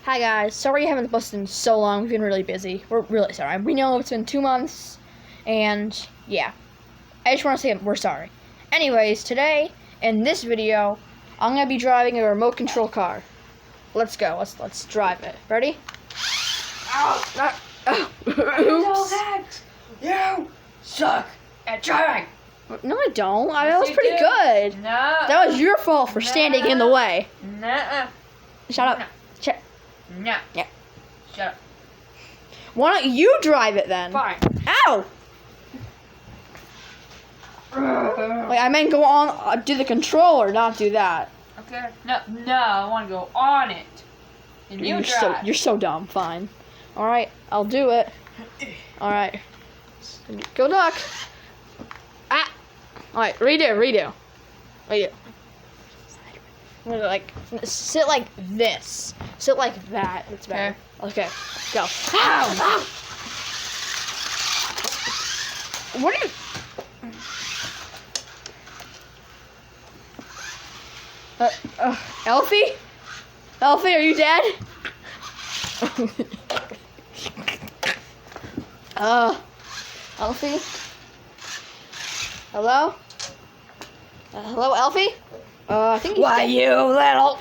Hi guys, sorry I haven't posted in so long. We've been really busy. We're really sorry. We know it's been 2 months, and yeah. I just want to say we're sorry. Anyways, today, in this video, I'm going to be driving a remote control car. Let's go. Let's drive it. Ready? Ow! Oops. You suck at driving. No, I don't. Yes, That was you pretty do. good. No. That was your fault for standing in the way. Nuh-uh. Shut up. No. Shut. No. Yeah. Shut up. Why don't you drive it then? Fine. Ow! Wait, I meant go on, do the controller, not do that. Okay. No, I want to go on it. And you drive. You're so dumb. Fine. All right, I'll do it. All right. Go duck. Ah. All right, redo. I'm gonna sit like this. Sit like that. It's better. Okay. Go. Ow! What are you? Elfy? Elfy, are you dead? Elfy? Hello? Hello, Elfy? I think he's dead. You little...